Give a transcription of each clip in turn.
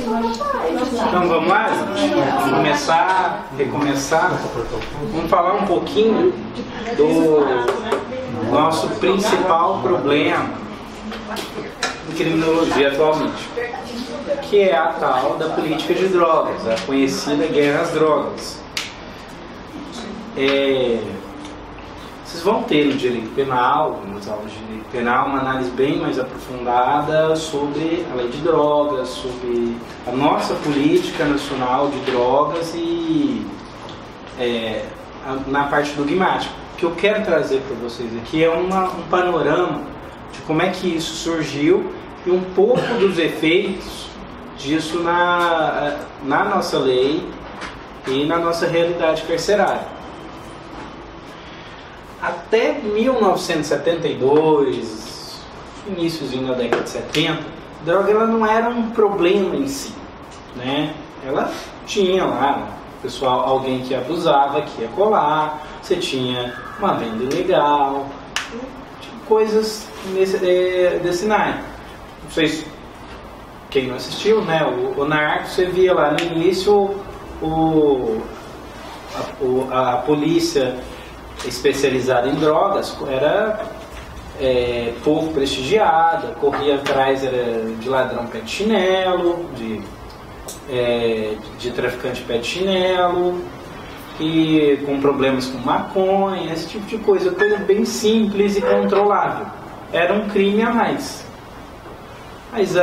Então vamos lá? Recomeçar. Vamos falar um pouquinho do nosso principal problema em criminologia atualmente, que é a tal da política de drogas, a conhecida guerra às drogas. Vocês vão ter no direito penal, nas aulas de direito penal, uma análise bem mais aprofundada sobre a lei de drogas, sobre a nossa política nacional de drogas e na parte dogmática. O que eu quero trazer para vocês aqui é um panorama de como é que isso surgiu e um pouco dos efeitos disso na nossa lei e na nossa realidade carcerária. Até 1972, iníciozinho da década de 70, a droga ela não era um problema em si, né? Ela tinha lá, pessoal, alguém que abusava, que ia colar, você tinha uma venda ilegal, coisas desse naipe. Não sei se quem não assistiu, né? O Narcos, você via lá no início a polícia especializada em drogas era pouco prestigiada, corria atrás de ladrão pé de chinelo, de traficante pé de chinelo, e com problemas com maconha, esse tipo de coisa bem simples e controlável. Era um crime a mais. Mas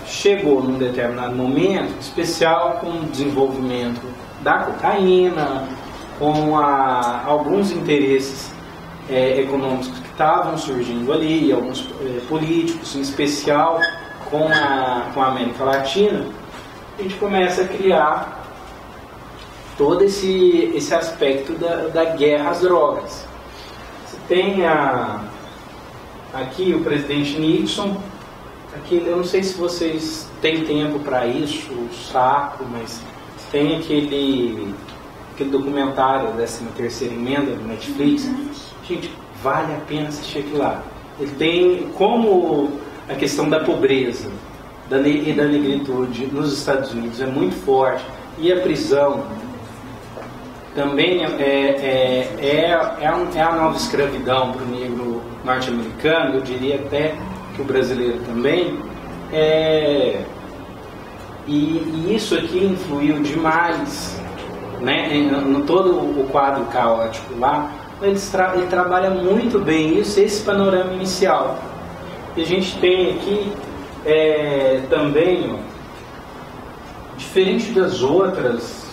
chegou num determinado momento, especial com o desenvolvimento da cocaína, com alguns interesses econômicos que estavam surgindo ali, alguns políticos, em especial com a América Latina, a gente começa a criar todo esse aspecto da guerra às drogas. Você tem aqui o presidente Nixon, aqui, eu não sei se vocês têm tempo para isso, saco, mas tem aquele documentário da 13ª emenda do Netflix. Gente, vale a pena assistir aquilo lá. Ele tem como a questão da pobreza e da negritude nos Estados Unidos é muito forte, e a prisão também é a nova escravidão para o negro norte-americano, eu diria até que o brasileiro também, e isso aqui influiu demais, né, no todo o quadro caótico lá. Ele trabalha muito bem isso, esse panorama inicial. E a gente tem aqui também, ó, diferente das outras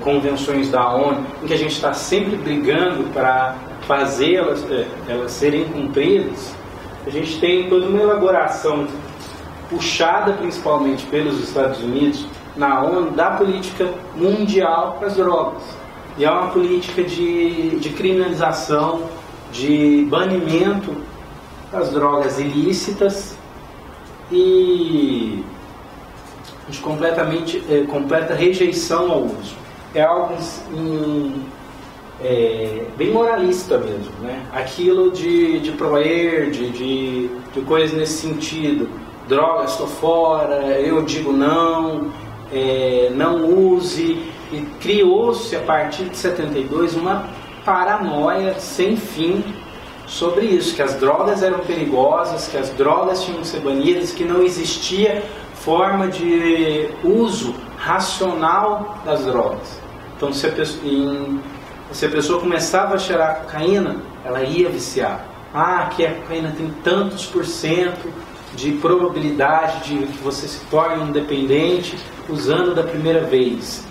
convenções da ONU, em que a gente está sempre brigando para fazer elas serem cumpridas, a gente tem toda uma elaboração puxada principalmente pelos Estados Unidos na ONU da política mundial para as drogas. E é uma política de criminalização, de banimento das drogas ilícitas e de completa rejeição ao uso. É algo bem moralista mesmo, né? Aquilo de proer, de coisas nesse sentido. Drogas, estou fora, eu digo não, não use. E criou-se a partir de 72 uma paranoia sem fim sobre isso, que as drogas eram perigosas, que as drogas tinham que ser banidas, que não existia forma de uso racional das drogas. Então, se a pessoa começava a cheirar cocaína, ela ia viciar. Que a cocaína tem tantos % de probabilidade de que você se torne um dependente usando da primeira vez.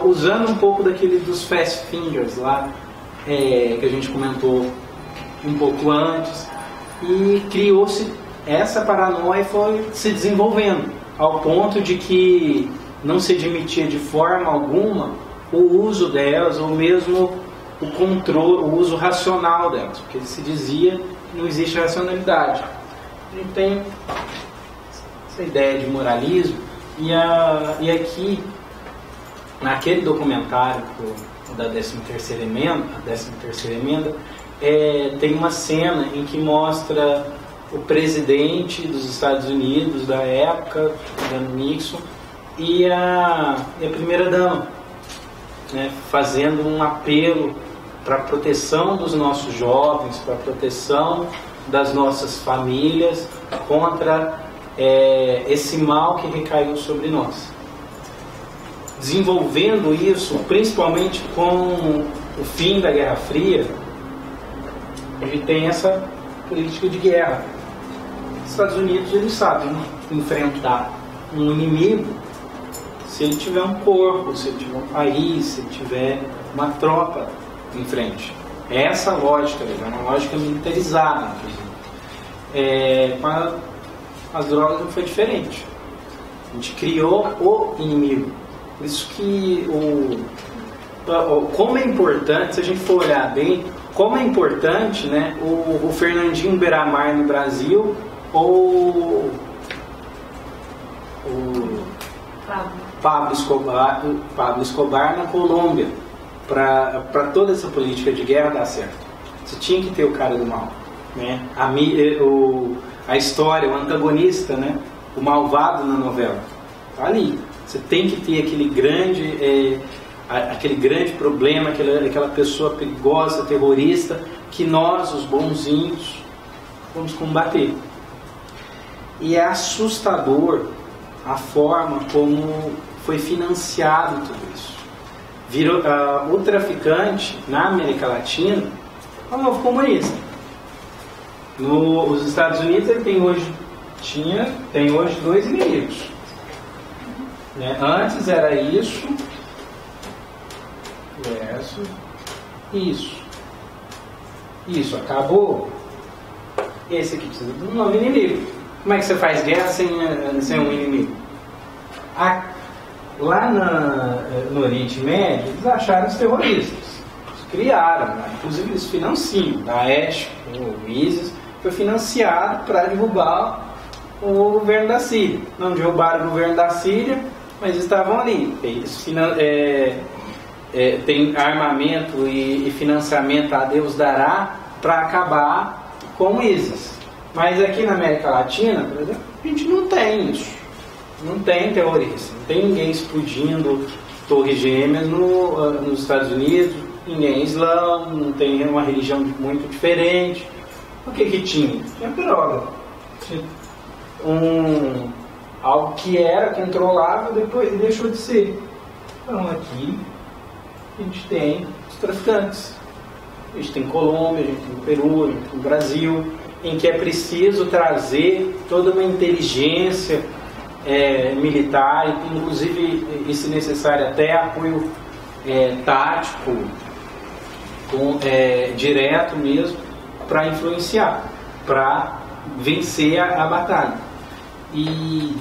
Usando um pouco dos fast fingers lá, que a gente comentou um pouco antes, e criou-se essa paranoia, foi se desenvolvendo ao ponto de que não se admitia de forma alguma o uso delas, ou mesmo o controle, o uso racional delas, porque se dizia que não existe racionalidade. A gente tem essa ideia de moralismo, e aqui naquele documentário da 13ª emenda, tem uma cena em que mostra o presidente dos Estados Unidos da época, Nixon, e a primeira-dama, né, fazendo um apelo para a proteção dos nossos jovens, para a proteção das nossas famílias contra esse mal que recaiu sobre nós. Desenvolvendo isso, principalmente com o fim da Guerra Fria, a gente tem essa política de guerra. Os Estados Unidos, eles sabem enfrentar um inimigo se ele tiver um corpo, se ele tiver um país, se ele tiver uma tropa em frente. É essa lógica, é uma lógica militarizada, inclusive. Com as drogas não foi diferente. A gente criou o inimigo. Por isso que como é importante, se a gente for olhar bem, como é importante, né, o Fernandinho Beiramar no Brasil ou o Pablo Escobar na Colômbia, para toda essa política de guerra dar certo. Você tinha que ter o cara do mal, né? A história, o antagonista, né? O malvado na novela, tá ali. Você tem que ter aquele grande problema, aquela pessoa perigosa, terrorista, que nós, os bonzinhos, vamos combater. E é assustador a forma como foi financiado tudo isso. O traficante na América Latina é um novo comunista. Nos Estados Unidos ele tem hoje dois inimigos, né? Antes era isso versus isso acabou. Esse aqui precisa de um novo inimigo. Como é que você faz guerra sem um inimigo? Lá no Oriente Médio, eles acharam os terroristas. Eles criaram, né? Inclusive eles financiam. Daesh, o ISIS, foi financiado para derrubar o governo da Síria. Não derrubaram o governo da Síria, mas estavam ali. Eles tem armamento e financiamento a Deus dará para acabar com o ISIS. Mas aqui na América Latina, por exemplo, a gente não tem isso. Não tem terrorista, não tem ninguém explodindo torres gêmeas nos Estados Unidos, ninguém é islã, não tem uma religião muito diferente. O que tinha? Tinha droga. Tinha algo que era controlável, depois deixou de ser. Então aqui a gente tem os traficantes. A gente tem Colômbia, a gente tem Peru, a gente tem Brasil, em que é preciso trazer toda uma inteligência militar, inclusive, e se necessário até apoio tático, direto mesmo, para influenciar, para vencer a batalha. E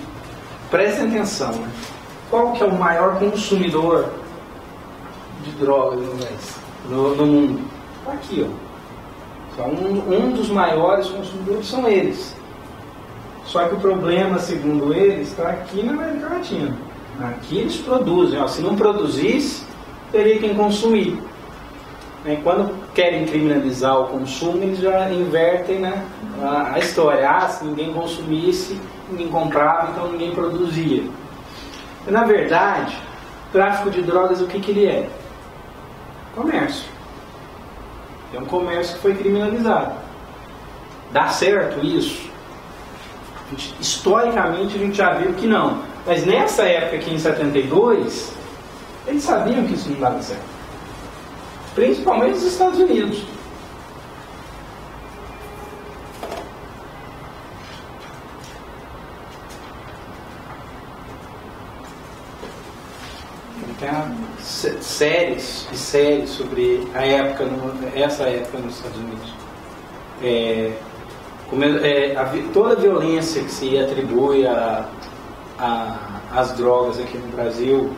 prestem atenção, né? Qual que é o maior consumidor de drogas no mundo? Está aqui, ó. Então, um dos maiores consumidores são eles. Só que o problema, segundo eles, está aqui na América Latina. Aqui eles produzem. Ó, se não produzisse, teria quem consumir. Quando querem criminalizar o consumo, eles já invertem, né, a história. Se ninguém consumisse, ninguém comprava, então ninguém produzia. E, na verdade, o tráfico de drogas, o que ele é? Comércio. É um comércio que foi criminalizado. Dá certo isso? Historicamente a gente já viu que não. Mas nessa época aqui em 72, eles sabiam que isso não dava certo. Principalmente nos Estados Unidos. Tem séries e séries sobre essa época nos Estados Unidos. Toda a violência que se atribui às drogas aqui no Brasil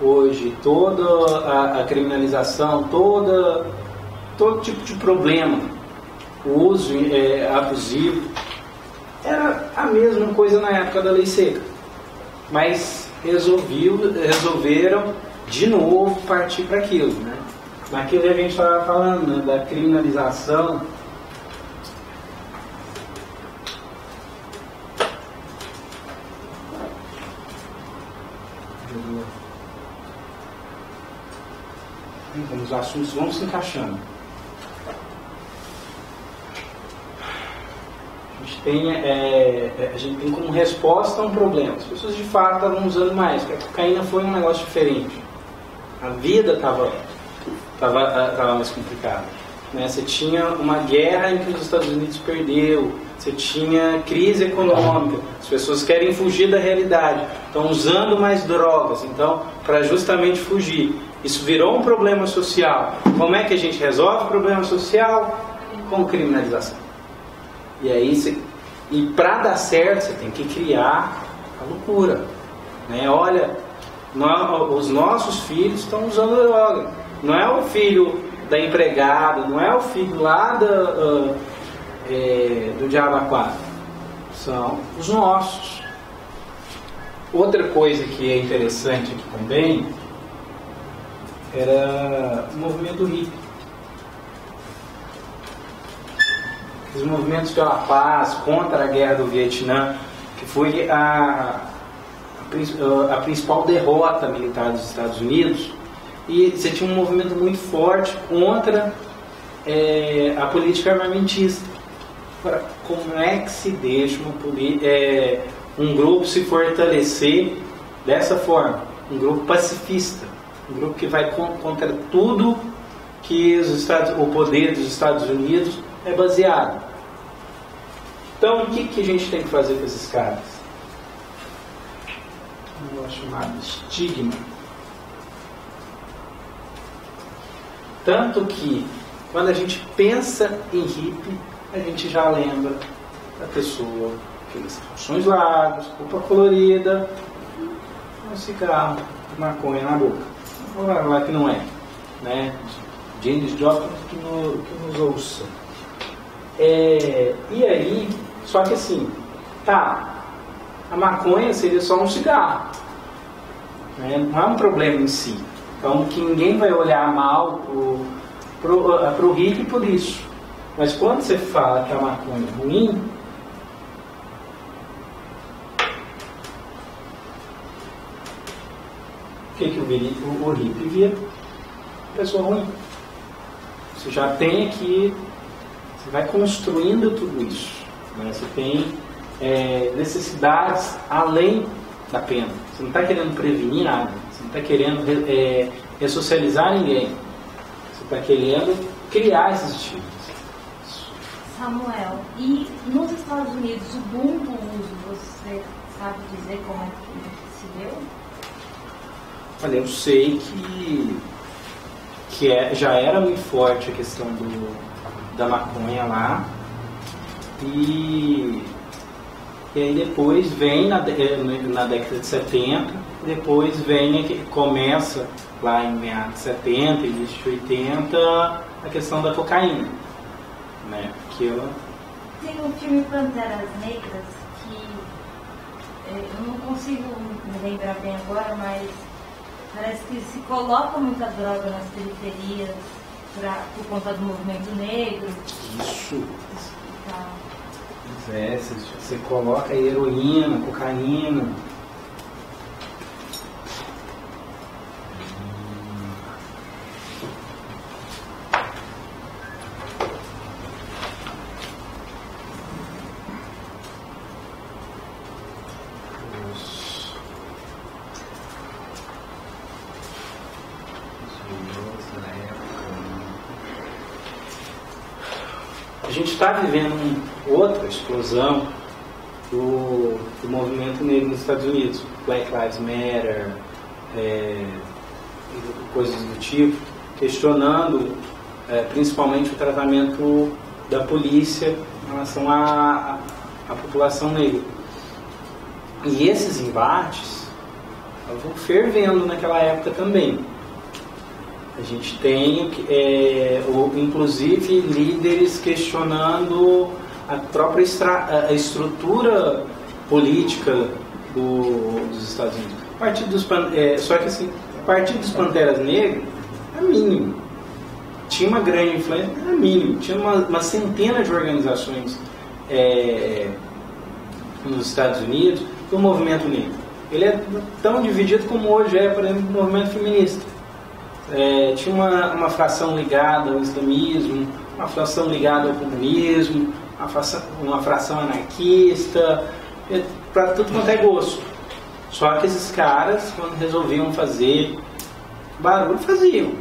hoje, toda a criminalização, todo tipo de problema, o uso abusivo, era a mesma coisa na época da lei seca, mas resolveram de novo partir para aquilo, né? Naquilo que a gente estava falando, né, da criminalização Então, os assuntos vão se encaixando. A gente tem como resposta a um problema. As pessoas de fato estavam usando mais, porque a cocaína foi um negócio diferente. A vida estava mais complicada. Né? Você tinha uma guerra em que os Estados Unidos perdeu, você tinha crise econômica, as pessoas querem fugir da realidade, estão usando mais drogas, então, para justamente fugir. Isso virou um problema social. Como é que a gente resolve o problema social? Com criminalização. E aí, para dar certo, você tem que criar a loucura. Né? Olha, os nossos filhos estão usando droga. Não é o filho da empregada, não é o filho lá do Diabo 4. São os nossos. Outra coisa que é interessante aqui também era o movimento hippie. Os movimentos pela paz, contra a guerra do Vietnã, que foi a principal derrota militar dos Estados Unidos, e você tinha um movimento muito forte contra a política armamentista. Agora, como é que se deixa um grupo se fortalecer dessa forma? Um grupo pacifista, um grupo que vai contra tudo que o poder dos Estados Unidos é baseado. Então, o que a gente tem que fazer com esses caras? Um negócio chamado estigma. Tanto que, quando a gente pensa em hippie, a gente já lembra da pessoa, aqueles calções largos, roupa colorida, um cigarro, maconha na boca. Vamos lá que não é. Né? James Joplin que nos ouça. E aí, só que assim, a maconha seria só um cigarro, né? Não é um problema em si, então que ninguém vai olhar mal pro hippie por isso. Mas quando você fala que a maconha é ruim, o que o hippie vira? Pessoa ruim. Você já tem aqui. Você vai construindo tudo isso. Né? Você tem necessidades além da pena. Você não está querendo prevenir nada. Você não está querendo ressocializar ninguém. Você está querendo criar esses estímulos. Samuel, e nos Estados Unidos, o boom do uso, você sabe dizer como é que se deu? Olha, eu sei que já era muito forte a questão da maconha lá, e aí depois vem na década de 70, depois começa lá em meados de 70, início de 80, a questão da cocaína, né? Tem um filme Panteras Negras que eu não consigo me lembrar bem agora, mas parece que se coloca muita droga nas periferias por conta do movimento negro. Isso. Tá. Você coloca heroína, cocaína. A gente está vivendo outra explosão do movimento negro nos Estados Unidos, Black Lives Matter, coisas do tipo, questionando principalmente o tratamento da polícia em relação à população negra. E esses embates estavam fervendo naquela época também. A gente tem, inclusive, líderes questionando a própria estrutura política dos Estados Unidos. Só que assim, o Partido dos Panteras Negras era mínimo. Tinha uma grande influência, era mínimo. Tinha uma centena de organizações nos Estados Unidos do movimento negro. ele é tão dividido como hoje é, por exemplo, o movimento feminista. Tinha uma fração ligada ao islamismo, uma fração ligada ao comunismo, uma fração anarquista, para tudo quanto é gosto. Só que esses caras, quando resolviam fazer barulho, faziam.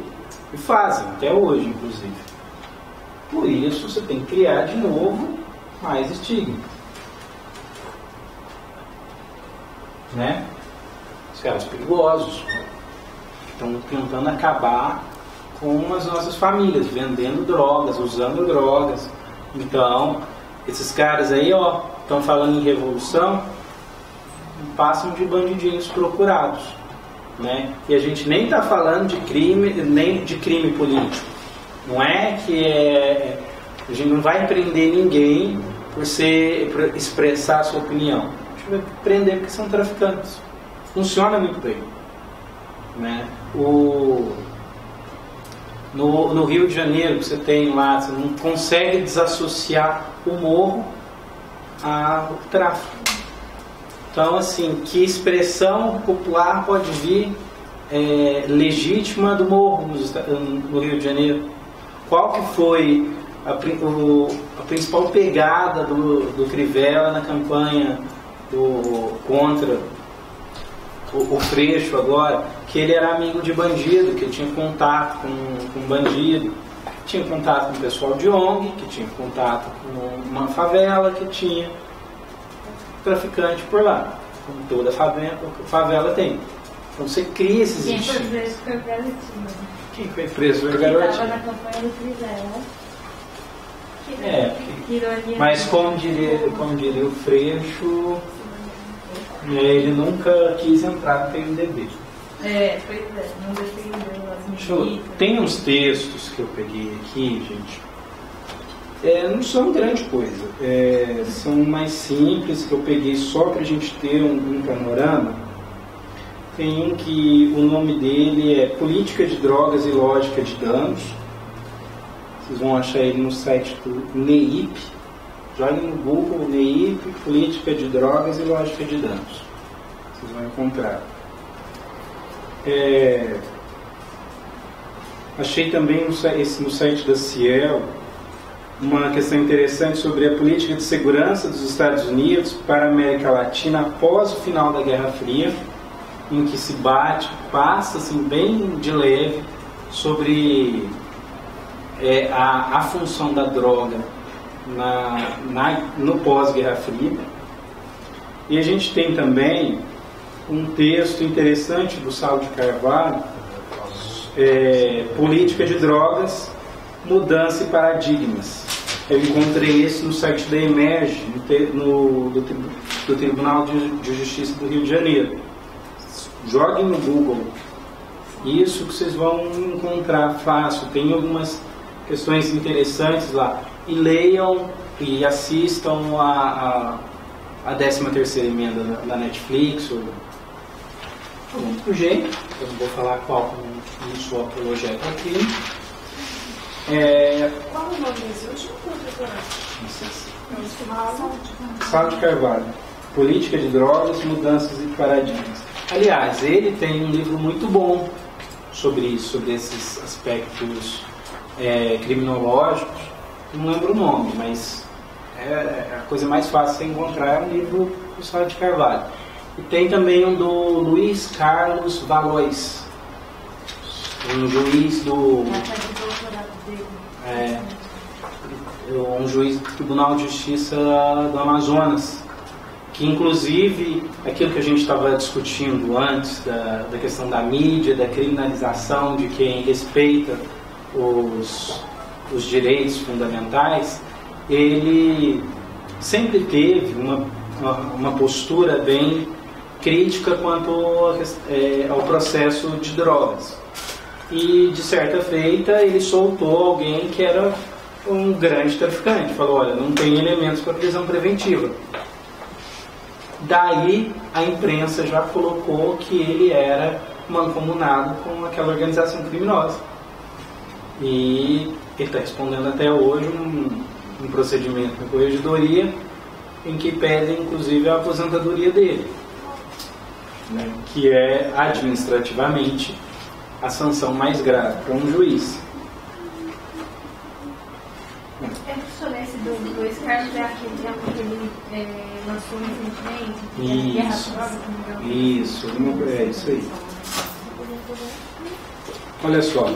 E fazem, até hoje, inclusive. Por isso, você tem que criar de novo mais estigma. Né? Os caras perigosos estão tentando acabar com as nossas famílias, vendendo drogas, usando drogas. Então, esses caras aí, ó, estão falando em revolução, passam de bandidinhos procurados, né? E a gente nem está falando de crime, nem de crime político. Não é que a gente não vai prender ninguém por expressar a sua opinião. A gente vai prender porque são traficantes. Funciona muito bem, né? No Rio de Janeiro, que você tem lá, você não consegue desassociar o morro ao tráfico. Então, assim, que expressão popular pode vir legítima do morro no Rio de Janeiro? Qual que foi a principal pegada do Crivella na campanha contra o Freixo agora? Que ele era amigo de bandido, que ele tinha contato com bandido, tinha contato com o pessoal de ONG, que tinha contato com uma favela, que tinha traficante por lá, como toda favela tem. Então você cria esses estigmas. Quem foi preso foi o Garotinho. Quem foi preso foi o Garotinho. Estava na campanha do Crivella. Mas como diria o Freixo, ele nunca quis entrar no PMDB. Pois é, não defendeu as medidas. Tem uns textos que eu peguei aqui, gente. Não são grande coisa, são mais simples, que eu peguei só para a gente ter um panorama. Tem um que o nome dele é Política de Drogas e Lógica de Danos. Vocês vão achar ele no site do NEIP. Joguem no Google NEIP, Política de Drogas e Lógica de Danos. Vocês vão encontrar. Achei também no site da Ciel uma questão interessante sobre a política de segurança dos Estados Unidos para a América Latina após o final da Guerra Fria, em que se passa assim, bem de leve sobre a função da droga no pós-Guerra Fria. E a gente tem também um texto interessante do Saulo de Carvalho, Política de Drogas, Mudança e Paradigmas. Eu encontrei esse no site da Emerge, do Tribunal de Justiça do Rio de Janeiro. Joguem no Google isso, que vocês vão encontrar fácil. Tem algumas questões interessantes lá. E leiam e assistam a 13ª emenda da Netflix, ou outro jeito. Eu não vou falar qual, não sou apologeta aqui. Qual o nome desse último doutorado? Saulo de Carvalho, Política de Drogas, Mudanças e Paradigmas. Aliás, ele tem um livro muito bom sobre isso, sobre esses aspectos criminológicos. Não lembro o nome, mas a coisa mais fácil de encontrar é um livro do Saulo de Carvalho. E tem também um do Luiz Carlos Valois, um juiz um juiz do Tribunal de Justiça do Amazonas, que inclusive aquilo que a gente estava discutindo antes da questão da mídia, da criminalização de quem respeita os direitos fundamentais, ele sempre teve uma postura bem crítica quanto ao processo de drogas. E, de certa feita, ele soltou alguém que era um grande traficante. Falou, olha, não tem elementos para prisão preventiva. Daí, a imprensa já colocou que ele era mancomunado com aquela organização criminosa. E ele está respondendo até hoje um procedimento na corregedoria em que pedem, inclusive, a aposentadoria dele. né, que é administrativamente a sanção mais grave para um juiz. Professor, esse do Luiz Carlos é aquele que ele lançou recentemente? Isso, é isso aí. Olha só,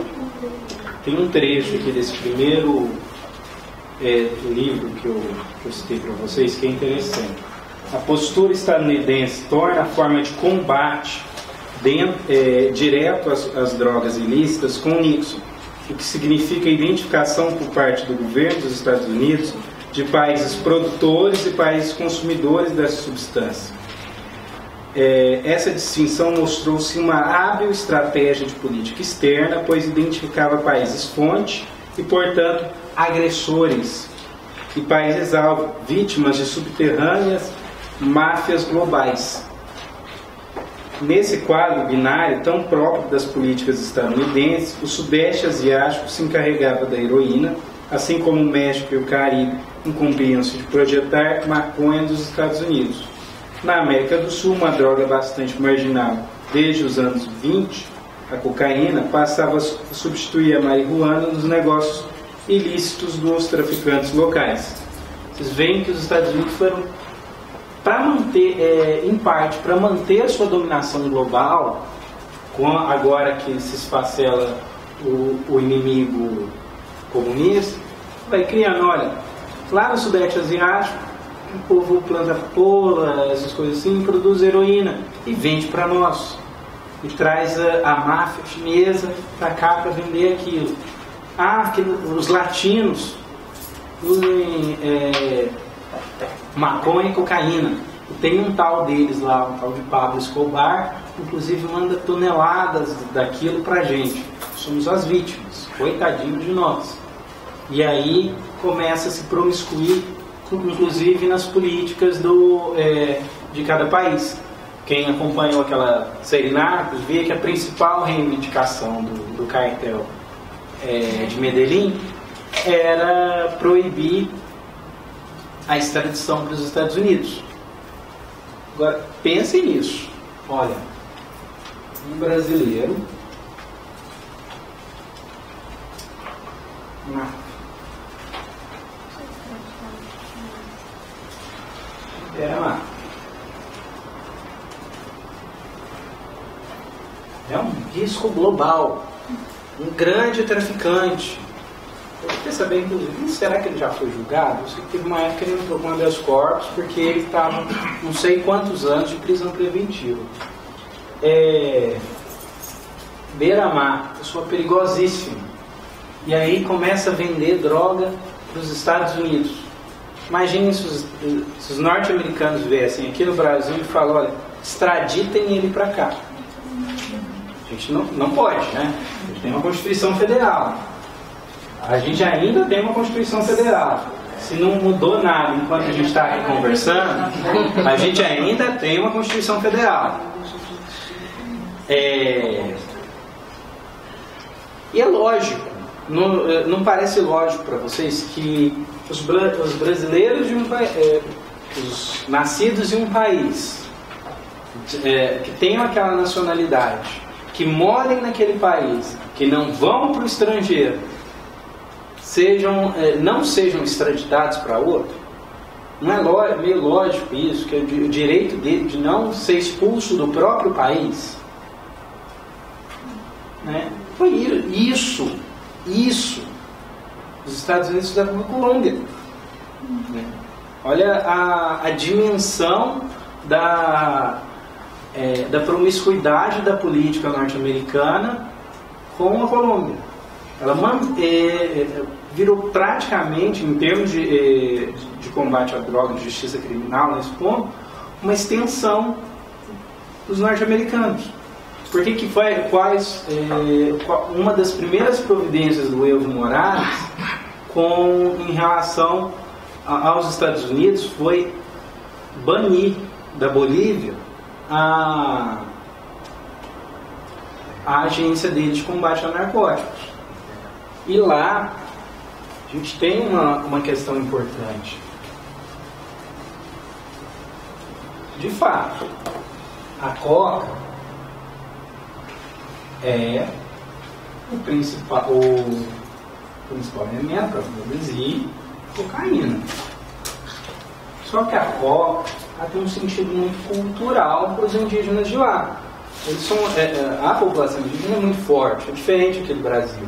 tem um trecho aqui desse primeiro livro que eu citei para vocês que é interessante. A postura estadunidense torna a forma de combate direto às drogas ilícitas com Nixon, o que significa a identificação por parte do governo dos Estados Unidos de países produtores e países consumidores dessa substância. Essa distinção mostrou-se uma hábil estratégia de política externa, pois identificava países fonte e, portanto, agressores, e países-alvo, vítimas de subterrâneas máfias globais. Nesse quadro binário tão próprio das políticas estadunidenses, o Sudeste Asiático se encarregava da heroína, assim como o México e o Caribe incumbiam-se de projetar maconha dos Estados Unidos. Na América do Sul, uma droga bastante marginal desde os anos 20, a cocaína passava a substituir a marihuana nos negócios ilícitos dos traficantes locais. Vocês veem que os Estados Unidos foram, para manter, em parte, para manter a sua dominação global, agora que se esfacela o inimigo comunista, vai criando, olha, lá no Sudeste Asiático, o povo planta pola, essas coisas assim, produz heroína e vende para nós. E traz a máfia chinesa para cá para vender aquilo. Que os latinos usem maconha e cocaína. E tem um tal deles lá, um tal de Pablo Escobar, inclusive manda toneladas daquilo pra gente. Somos as vítimas, coitadinho de nós. E aí começa a se promiscuir, inclusive nas políticas de cada país. Quem acompanhou aquela série Narcos vê que a principal reivindicação do cartel de Medellín era proibir a extradição para os Estados Unidos. Agora, pensem nisso. Olha, um brasileiro é um risco global, um grande traficante. Eu queria saber, inclusive, será que ele já foi julgado? Eu sei que teve uma época que ele entrou com habeas corpus porque ele estava não sei quantos anos de prisão preventiva. Beira-mar, pessoa perigosíssima. E aí começa a vender droga para os Estados Unidos. Imaginem se os norte-americanos viessem aqui no Brasil e falam, olha, extraditem ele para cá. A gente não pode, né? A gente tem uma Constituição Federal. A gente ainda tem uma Constituição Federal. Se não mudou nada enquanto a gente está aqui conversando, a gente ainda tem uma Constituição Federal. E é lógico, não parece lógico para vocês que os brasileiros os nascidos em um país que tenham aquela nacionalidade, que morem naquele país, que não vão para o estrangeiro, não sejam extraditados para outro? Não é meio lógico isso, que é o direito dele de não ser expulso do próprio país? Né? Foi isso. Os Estados Unidos fizeram com a Colômbia. Né? Olha a dimensão da promiscuidade da política norte-americana com a Colômbia. Ela virou praticamente, em termos de combate à droga, de justiça criminal, nesse ponto, uma extensão dos norte-americanos. Por que uma das primeiras providências do Evo Morales em relação aos Estados Unidos foi banir da Bolívia a agência dele de combate a narcóticos. E lá a gente tem uma questão importante. De fato, A coca é o principal elemento para produzir cocaína. Só que a coca tem um sentido muito cultural para os indígenas de lá. Eles são, a população indígena é muito forte, é diferente aqui do Brasil.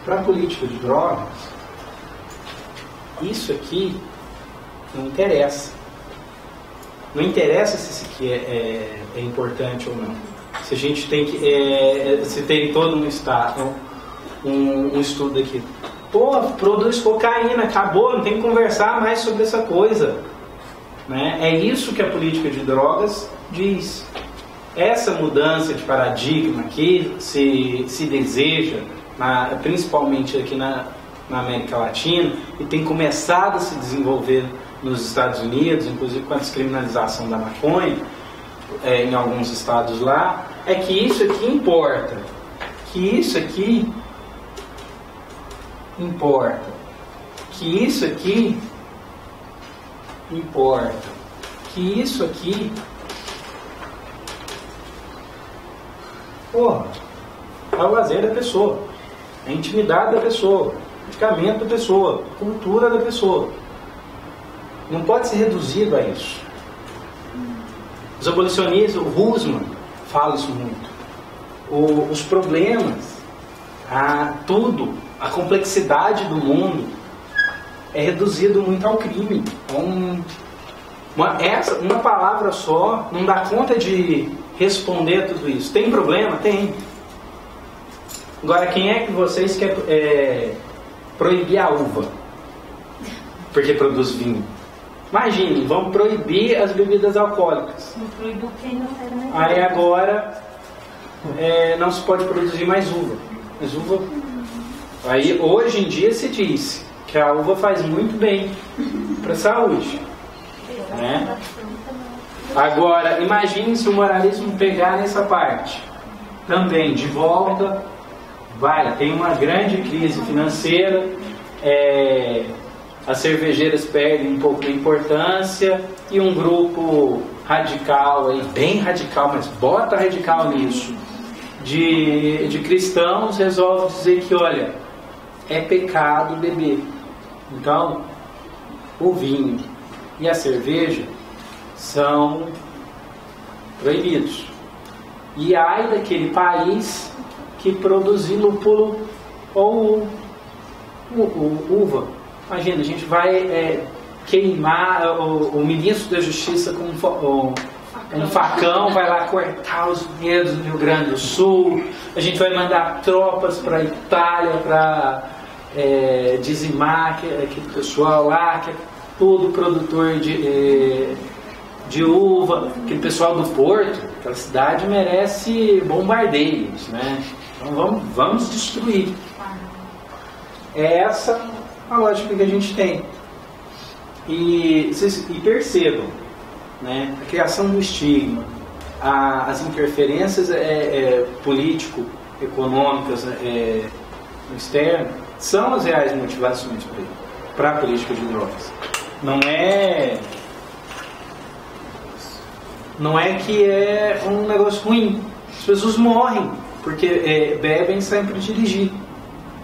Para a política de drogas, isso aqui não interessa. Não interessa se isso aqui é importante ou não. Se a gente tem que... se tem todo um estado, um estudo aqui. Pô, produz cocaína, acabou, não tem que conversar mais sobre essa coisa. Né? É isso que a política de drogas diz. Essa mudança de paradigma que se deseja, principalmente aqui na América Latina, e tem começado a se desenvolver nos Estados Unidos, inclusive com a descriminalização da maconha, em alguns estados lá, é que isso aqui importa. Que isso aqui importa. Que isso aqui importa. Que isso aqui... Porra, é o lazer da pessoa, a intimidade da pessoa, o medicamento da pessoa, a cultura da pessoa. Não pode ser reduzido a isso. Os abolicionistas, o Husman fala isso muito. Os problemas, tudo, a complexidade do mundo é reduzido muito ao crime. Uma palavra só não dá conta de responder a tudo isso. Tem problema? Tem. Agora, quem é que vocês querem proibir a uva? Porque produz vinho. Imagine, vamos proibir as bebidas alcoólicas. Aí agora não se pode produzir mais uva. Mas uva... Aí hoje em dia se diz que a uva faz muito bem para a saúde. Né? Agora, imagine se o moralismo pegar nessa parte. Também, de volta, tem uma grande crise financeira, as cervejeiras perdem um pouco de importância e um grupo radical, bem radical, mas bota radical nisso, de cristãos resolve dizer que, olha, é pecado beber. Então, o vinho e a cerveja são proibidos. E ai daquele país que produzir lúpulo ou uva. Imagina, a gente vai queimar o ministro da Justiça com um facão, vai lá cortar os dedos no Rio Grande do Sul. A gente vai mandar tropas para a Itália para dizimar aquele pessoal lá, que é todo produtor de uva. Aquele pessoal do Porto, aquela cidade merece bombardeios, né? Então vamos destruir. É essa a lógica que a gente tem. E percebam, né, a criação do estigma, as interferências político-econômicas no externo, são as reais motivações para a política de drogas. Não é que é um negócio ruim. As pessoas morrem porque bebem sem dirigir.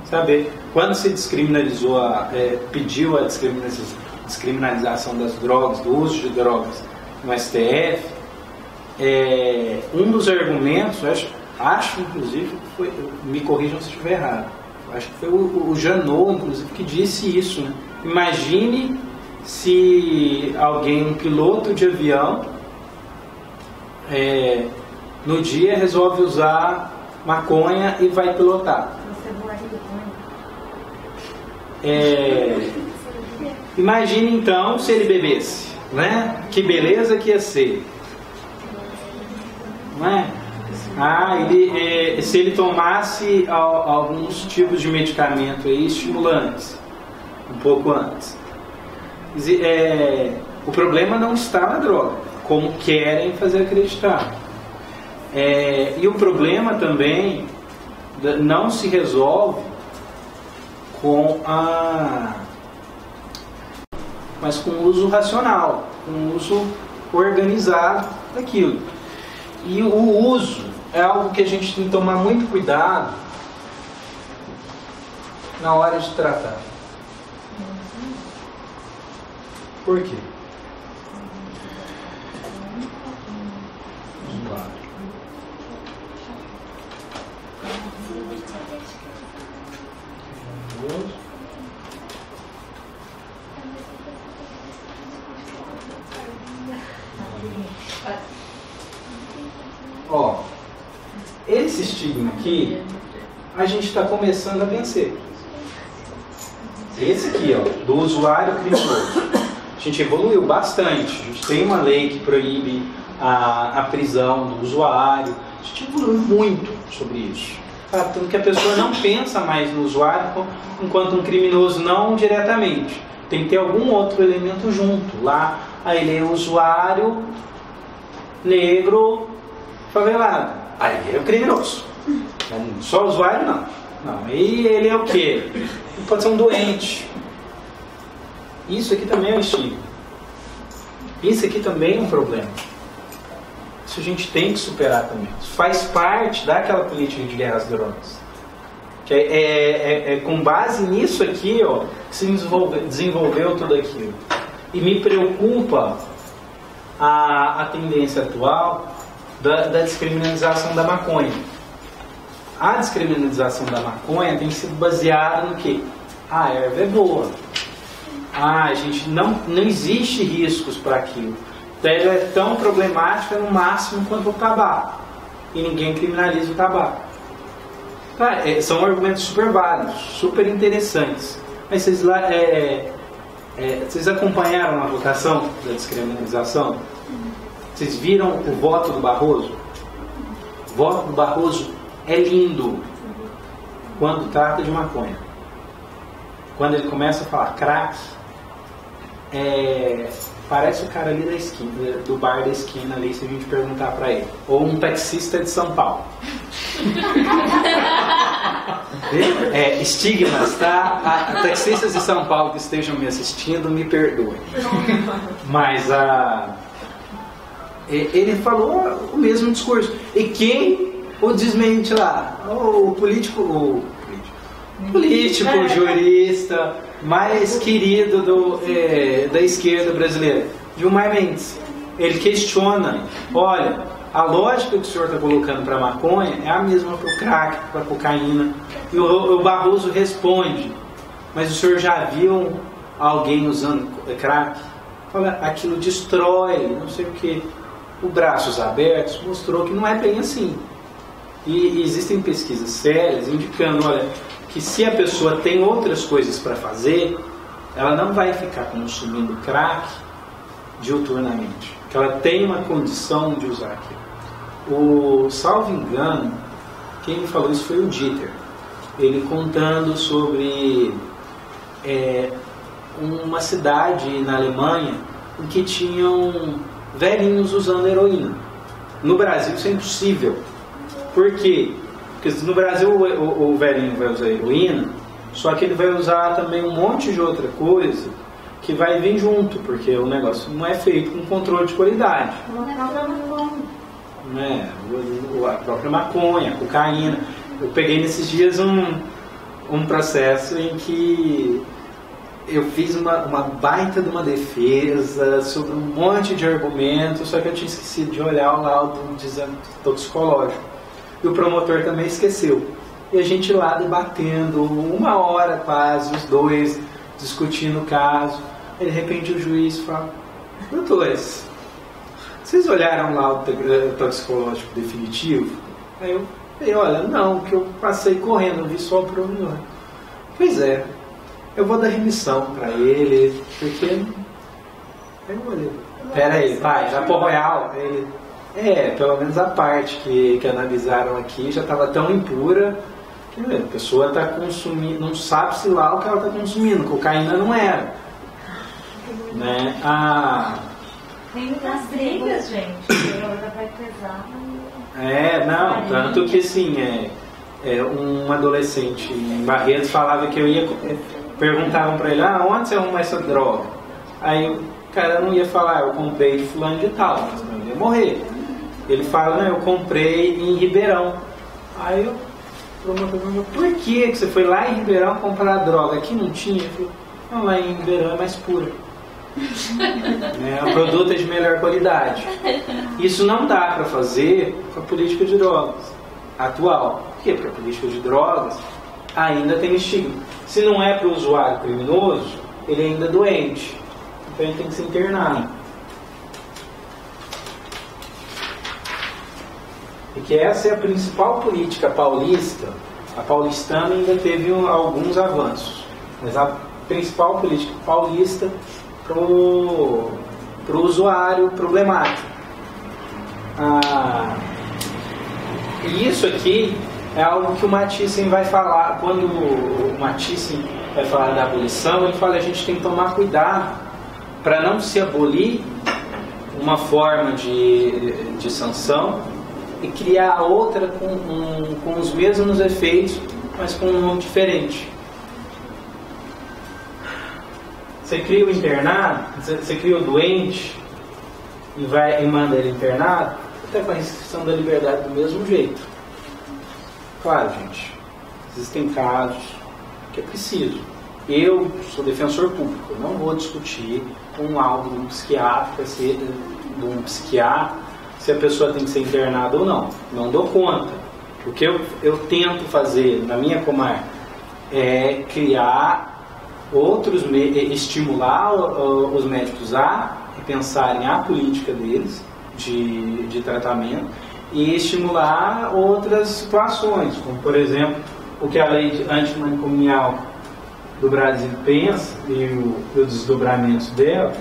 Sabe? Quando se descriminalizou, pediu a descriminalização das drogas, do uso de drogas no STF, um dos argumentos, acho inclusive, me corrijam se estiver errado, acho que foi o Janot, inclusive, que disse isso, né? Imagine se um piloto de avião, no dia resolve usar maconha e vai pilotar. Imagine então se ele bebesse, né? Que beleza que ia ser, não é? Se ele tomasse alguns tipos de medicamento estimulantes um pouco antes. O problema não está na droga, como querem fazer acreditar. E o problema também não se resolve com mas com uso racional, com uso organizado daquilo. E o uso é algo que a gente tem que tomar muito cuidado na hora de tratar. Por quê? Vamos lá. Ó, esse estigma aqui, a gente está começando a vencer. Esse aqui, ó, do usuário criminoso. A gente evoluiu bastante. A gente tem uma lei que proíbe a prisão do usuário. A gente evoluiu muito sobre isso. Tá? Tanto que a pessoa não pensa mais no usuário enquanto um criminoso, não diretamente. Tem que ter algum outro elemento junto. Lá, aí ele é usuário negro favelado. Aí ele é o criminoso. Só usuário não. Não. E ele é o quê? Ele pode ser um doente. Isso aqui também é um estigma. Isso aqui também é um problema. Isso a gente tem que superar também. Isso faz parte daquela política de guerra às drogas. Que é com base nisso aqui, ó, que se desenvolveu tudo aquilo. E me preocupa a tendência atual da descriminalização da maconha. A descriminalização da maconha tem sido baseada no quê? A erva é boa. A gente não existe riscos para aquilo. Então ela é tão problemática no máximo quanto o tabaco. E ninguém criminaliza o tabaco. Tá, são argumentos super válidos, super interessantes. Mas vocês acompanharam a votação da descriminalização? Vocês viram o voto do Barroso? O voto do Barroso é lindo quando trata de maconha. Quando ele começa a falar crack, parece o cara ali da esquina, do bar da esquina ali, se a gente perguntar para ele. Ou um taxista de São Paulo. Estigmas, tá? Taxistas de São Paulo que estejam me assistindo, me perdoem. Mas ele falou o mesmo discurso. E quem o desmente lá? O político, jurista mais querido da esquerda brasileira, Gilmar Mendes. Ele questiona: olha, a lógica que o senhor está colocando para a maconha é a mesma para o crack, para a cocaína. E o Barroso responde: mas o senhor já viu alguém usando crack? Fala, aquilo destrói, não sei o que. O Braços Abertos mostrou que não é bem assim. E existem pesquisas sérias indicando, olha, que se a pessoa tem outras coisas para fazer, ela não vai ficar consumindo crack diuturnamente. Que ela tem uma condição de usar aquilo. Salvo engano, quem me falou isso foi o Dieter. Ele contando sobre uma cidade na Alemanha em que tinham velhinhos usando heroína. No Brasil isso é impossível. Por quê? Porque no Brasil o velhinho vai usar heroína, só que ele vai usar também um monte de outra coisa que vai vir junto, porque o negócio não é feito com controle de qualidade. A própria maconha, a cocaína. Eu peguei nesses dias um processo em que eu fiz uma baita de uma defesa sobre um monte de argumentos, só que eu tinha esquecido de olhar o laudo de exame toxicológico. E o promotor também esqueceu. E a gente lá debatendo, 1 hora quase, os dois discutindo o caso. Aí, de repente o juiz fala: doutores, vocês olharam lá o toxicológico definitivo? Aí eu falei: olha, não, que eu passei correndo, eu vi só o promotor. Pois é, eu vou dar remissão para ele, porque... Aí eu olhei: pera aí, pai, na Port Royal, ele... pelo menos a parte que analisaram aqui já estava tão impura que a pessoa está consumindo, não sabe-se lá o que ela está consumindo, cocaína não era. Né? Tem muitas brigas, gente, ela vai pesar. Não, tanto que assim, um adolescente em Barretos falava que eu ia, perguntavam para ele: onde você arruma essa droga? Aí o cara não ia falar, eu comprei de fulano de tal, mas não ia morrer. Ele fala, não, eu comprei em Ribeirão. Aí eu promotor perguntou, por que você foi lá em Ribeirão comprar droga? Aqui não tinha? Ele falou, não, lá em Ribeirão é mais pura. O produto é de melhor qualidade. Isso não dá para fazer com a política de drogas atual. Por quê? Porque a política de drogas ainda tem estigma. Se não é para o usuário criminoso, ele ainda é doente. Então ele tem que ser internado. E que essa é a principal política paulista. A paulistana ainda teve alguns avanços. Mas a principal política paulista para o usuário problemático. E isso aqui é algo que o Mathiesen vai falar. Quando o Mathiesen vai falar da abolição, ele fala que a gente tem que tomar cuidado para não se abolir uma forma de sanção e criar outra com os mesmos efeitos, mas com um nome diferente. Você cria o internado, você cria o doente e manda ele internado, até com a restrição da liberdade do mesmo jeito. Claro, gente, existem casos que é preciso. Eu sou defensor público, eu não vou discutir um laudo de um psiquiatra, se a pessoa tem que ser internada ou não. Não dou conta. O que eu tento fazer na minha comarca é criar outros estimular os médicos a pensarem a política deles de tratamento e estimular outras situações, como por exemplo o que a lei antimanicomial do Brasil pensa e os desdobramentos dela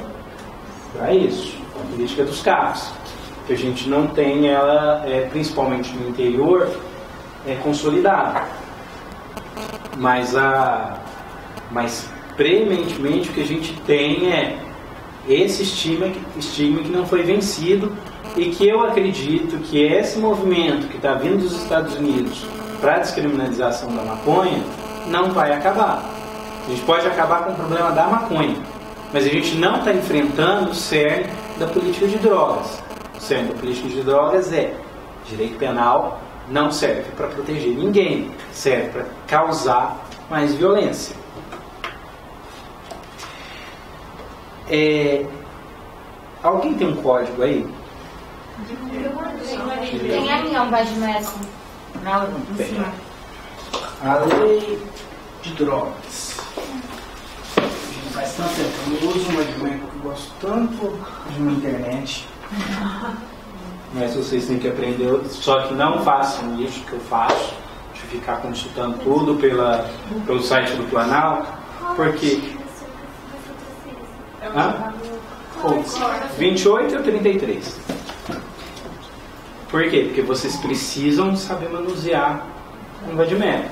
para isso, a política dos CAPs, que a gente não tem ela, principalmente no interior, consolidada. Mas preeminentemente o que a gente tem é esse estigma que não foi vencido e que eu acredito que esse movimento que está vindo dos Estados Unidos para a descriminalização da maconha não vai acabar. A gente pode acabar com o problema da maconha, mas a gente não está enfrentando o cerne da política de drogas. O cerne da política de drogas é direito penal, não serve para proteger ninguém, serve para causar mais violência. Alguém tem um código aí? Tem a minha, um badmecum. A lei de drogas. Faz tanto tempo que eu não uso uma badmecum que eu gosto tanto de uma internet. Mas vocês têm que aprender, só que não façam isso que eu faço, de ficar consultando tudo pelo site do Planalto, porque 28 ou 33. Por quê? Porque vocês precisam saber manusear um vademecum.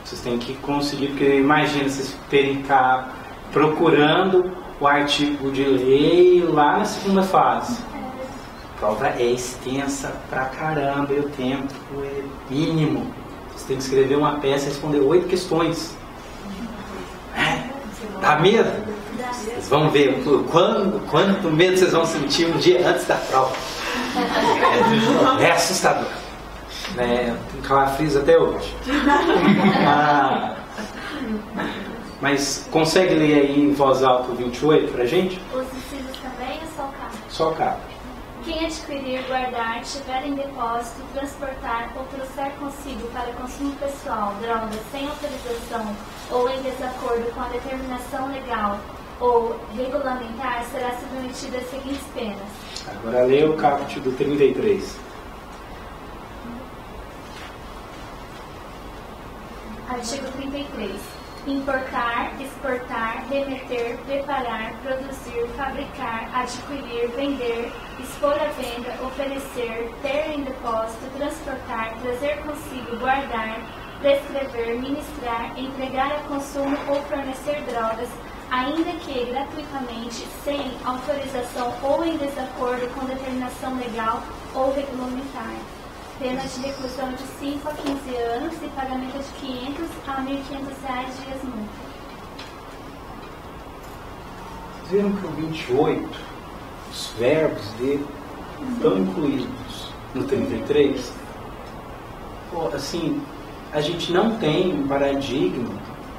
Vocês têm que conseguir, porque imagina vocês terem que ficar procurando o artigo de lei lá na segunda fase. A prova é extensa pra caramba e o tempo é mínimo. Vocês têm que escrever uma peça e responder 8 questões. Dá medo? Vocês vão ver quanto medo vocês vão sentir um dia antes da prova. É assustador. Tenho calafrios até hoje. Mas consegue ler aí em voz alta o 28 pra gente? Os incisos também ou só o caput? Só o caput. Quem adquirir, guardar, tiver em depósito, transportar ou trouxer consigo para consumo pessoal drogas sem autorização ou em desacordo com a determinação legal ou regulamentar, será submetido às seguintes penas. Agora leia o caput do 33. Artigo 33. Importar, exportar, remeter, preparar, produzir, fabricar, adquirir, vender, expor à venda, oferecer, ter em depósito, transportar, trazer consigo, guardar, prescrever, ministrar, entregar a consumo ou fornecer drogas, ainda que gratuitamente, sem autorização ou em desacordo com determinação legal ou regulamentar. Pena de reclusão de 5 a 15 anos e pagamento de R$500 a R$1.500 dias multa. viram que o 28, os verbos dele estão incluídos no 33? Pô, assim, a gente não tem um paradigma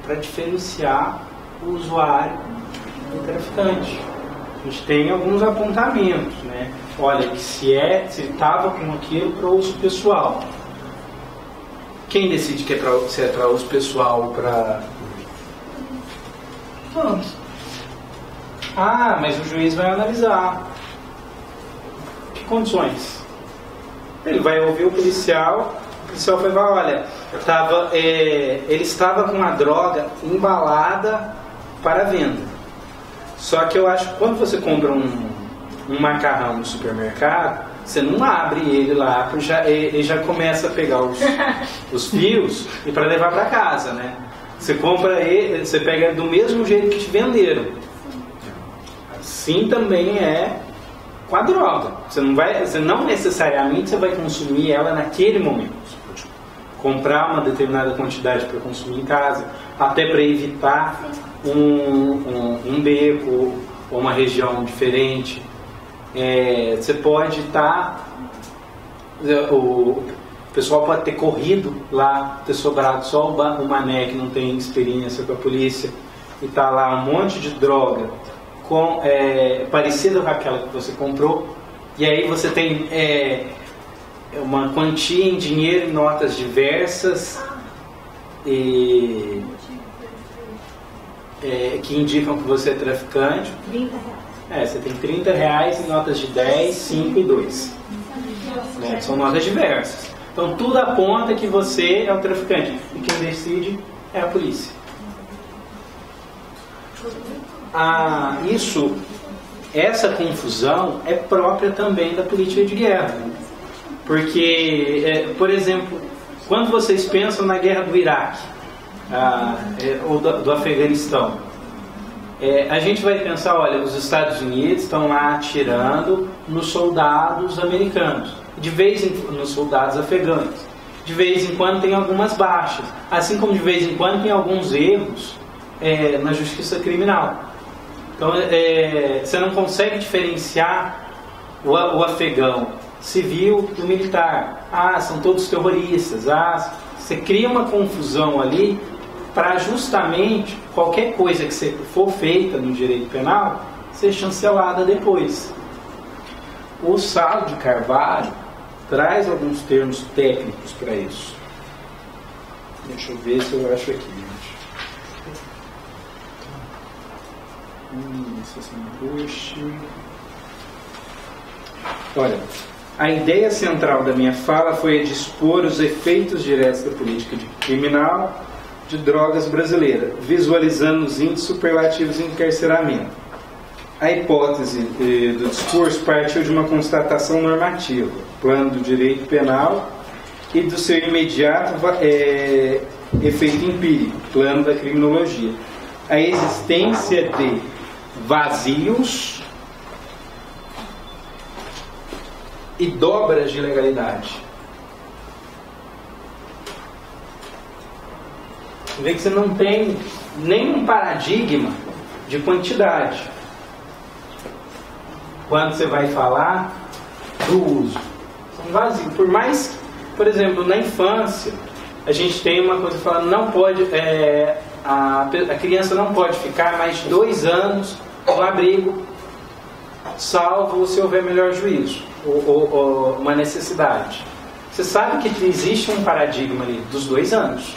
para diferenciar o usuário do traficante. A gente tem alguns apontamentos, né? Olha, que se estava com aquilo para uso pessoal. Quem decide que se é para uso pessoal ou para... Vamos. Ah, mas o juiz vai analisar. Que condições? Ele vai ouvir o policial vai falar, olha, ele estava com a droga embalada para venda. Só que eu acho que quando você compra um macarrão no supermercado, você não abre ele lá, porque ele já começa a pegar os fios e para levar para casa, né? Você compra ele, você pega do mesmo jeito que te venderam. Assim também é com a droga. Você não necessariamente você vai consumir ela naquele momento. Comprar uma determinada quantidade para consumir em casa, até para evitar um beco ou uma região diferente. Você pode estar... O pessoal pode ter corrido lá, ter sobrado só o mané que não tem experiência com a polícia, e tá lá um monte de droga parecida com aquela que você comprou, e aí você tem uma quantia em dinheiro em notas diversas que indicam que você é traficante. 30 reais. Você tem 30 reais em notas de 10, 5 e 2. São notas diversas. Então tudo aponta que você é o traficante. E quem decide é a polícia. Essa confusão é própria também da política de guerra. Porque, por exemplo, quando vocês pensam na guerra do Iraque ou do Afeganistão, a gente vai pensar, olha, os Estados Unidos estão lá atirando nos soldados americanos, nos soldados afegãos. De vez em quando tem algumas baixas, assim como de vez em quando tem alguns erros na justiça criminal. Então, você não consegue diferenciar o afegão civil do militar. São todos terroristas. Você cria uma confusão ali para justamente qualquer coisa que for feita no direito penal ser chancelada depois. O Salo de Carvalho traz alguns termos técnicos para isso. Deixa eu ver se eu acho aqui, gente. Olha, a ideia central da minha fala foi a de expor os efeitos diretos da política criminal de drogas brasileira, visualizando os índices superlativos em encarceramento. A hipótese do discurso partiu de uma constatação normativa, plano do direito penal, e do seu imediato efeito empírico, plano da criminologia. A existência de vazios e dobras de legalidade. Você vê que você não tem nenhum paradigma de quantidade quando você vai falar do uso. São vazios. Por mais, por exemplo, na infância, a gente tem uma coisa falando, não pode, a criança não pode ficar mais de 2 anos no abrigo, salvo se houver melhor juízo ou uma necessidade. Você sabe que existe um paradigma ali dos 2 anos,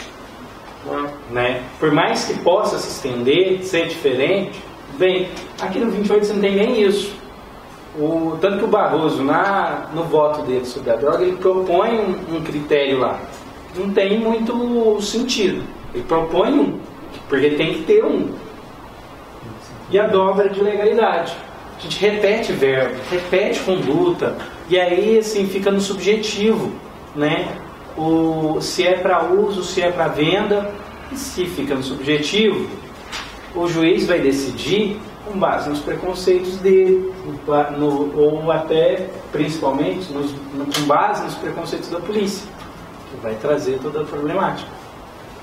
né? Por mais que possa se estender, ser diferente, bem, aqui no 28 você não tem nem isso. Tanto que o Barroso, no voto dele sobre a droga, ele propõe um critério lá. Não tem muito sentido. Ele propõe porque tem que ter um. E a dobra de legalidade. A gente repete verbo, repete conduta, e aí assim fica no subjetivo, né? Se é para uso, se é para venda, e se fica no subjetivo, o juiz vai decidir com base nos preconceitos dele, ou até, principalmente, com base nos preconceitos da polícia, que vai trazer toda a problemática.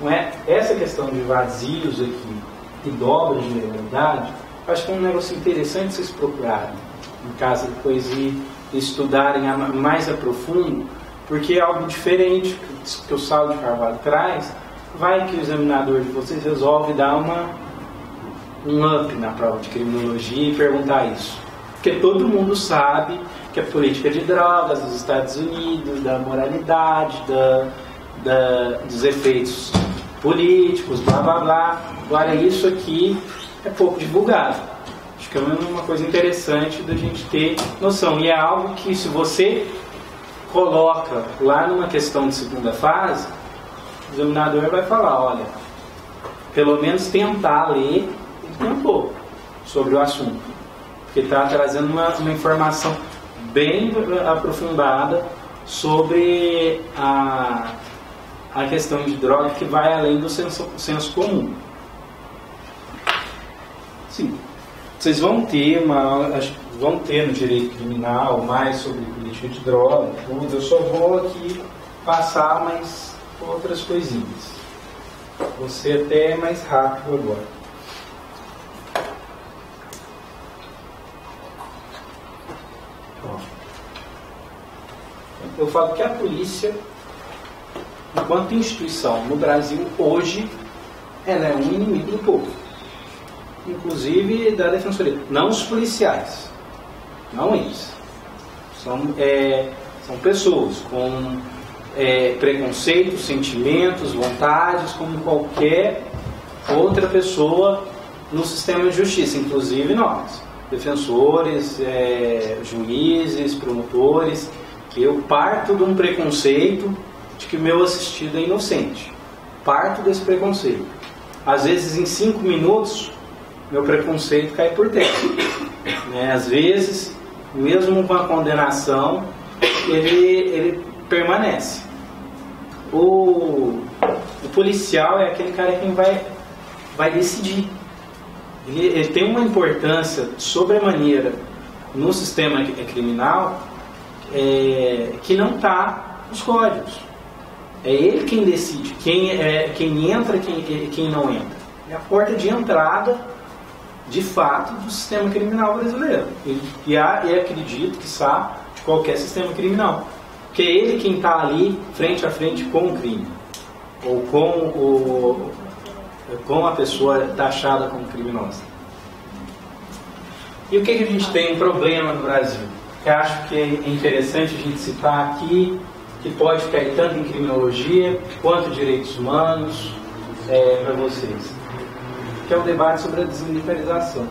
Não é? Essa questão de vazios aqui e dobras de legalidade acho que é um negócio interessante vocês procurarem, em casa depois e estudarem mais a profundo, porque é algo diferente que o Saulo de Carvalho traz. Vai que o examinador de vocês resolve dar um up na prova de criminologia e perguntar isso. Porque todo mundo sabe que a política de drogas dos Estados Unidos, da moralidade, dos efeitos políticos, blá blá blá. Agora isso aqui é pouco divulgado. Acho que é uma coisa interessante da gente ter noção. E é algo que, se você coloca lá numa questão de segunda fase, o examinador vai falar, olha, pelo menos tentar ler, ele tentou sobre o assunto, porque está trazendo uma informação bem aprofundada sobre a questão de droga, que vai além do senso comum. Sim, vocês vão ter no direito criminal mais sobre política de droga, tudo. Eu só vou aqui passar mais outras coisinhas. Vou ser até mais rápido agora. Eu falo que a polícia, enquanto instituição no Brasil hoje, ela é um inimigo do povo, inclusive da defensoria. Não os policiais, não eles. São pessoas com preconceitos, sentimentos, vontades, como qualquer outra pessoa no sistema de justiça, inclusive nós, defensores, juízes, promotores. Eu parto de um preconceito de que o meu assistido é inocente. Parto desse preconceito. Às vezes, em 5 minutos, meu preconceito cai por terra. Às vezes, mesmo com a condenação, ele permanece. O policial é aquele cara quem vai decidir. Ele tem uma importância sobremaneira no sistema criminal que não está nos códigos. É ele quem decide quem entra e quem não entra. É a porta de entrada, de fato, do sistema criminal brasileiro. E acredito que está de qualquer sistema criminal. Porque é ele quem está ali, frente a frente com o crime. Ou com a pessoa taxada como criminosa. E o que a gente tem um problema no Brasil? Que acho que é interessante a gente citar aqui, que pode cair tanto em criminologia quanto direitos humanos, para vocês, que é o debate sobre a desmilitarização.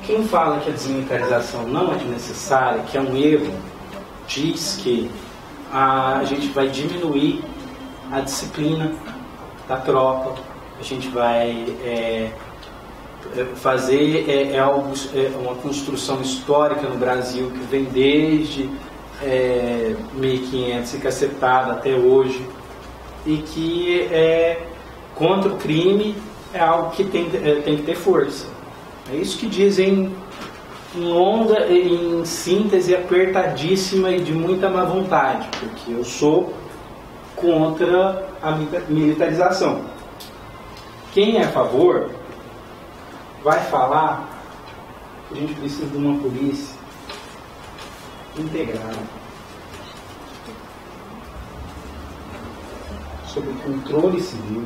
Quem fala que a desmilitarização não é necessária, que é um erro, diz que a gente vai diminuir a disciplina da tropa, a gente vai fazer uma construção histórica no Brasil que vem desde 1500 e cacetada até hoje, e que contra o crime é algo que tem que ter força. É isso que dizem em síntese apertadíssima e de muita má vontade, porque eu sou contra a militarização. Quem é a favor vai falar que a gente precisa de uma polícia integrada, sob controle civil,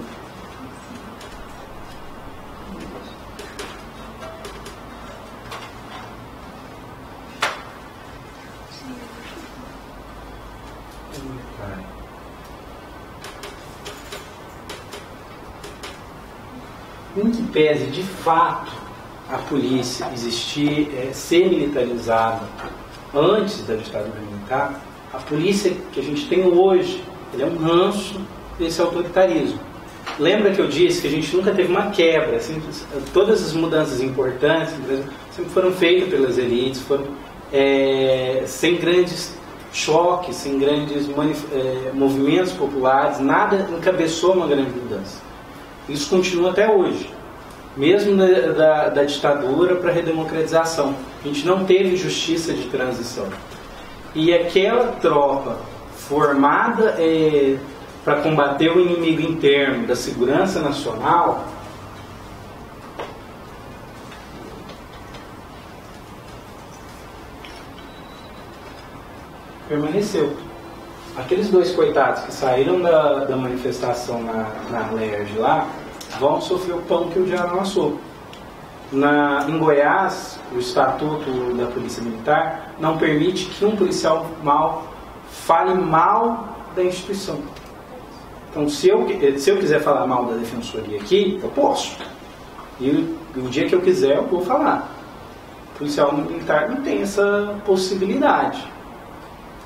em que pese de fato a polícia existir, ser militarizada antes da ditadura militar, a polícia que a gente tem hoje, ele é um ranço desse autoritarismo. Lembra que eu disse que a gente nunca teve uma quebra, todas as mudanças importantes sempre foram feitas pelas elites, foram sem grandes choques, sem grandes movimentos populares, nada encabeçou uma grande mudança. Isso continua até hoje, mesmo da ditadura para a redemocratização. A gente não teve justiça de transição. E aquela tropa formada para combater o inimigo interno da segurança nacional, permaneceu. Aqueles dois coitados que saíram da manifestação na LERJ lá, vão sofrer o pão que o diabo amassou. Em Goiás, o Estatuto da Polícia Militar não permite que um policial fale mal da instituição. Então, se eu quiser falar mal da Defensoria aqui, eu posso. E o dia que eu quiser, eu vou falar. O policial militar não tem essa possibilidade.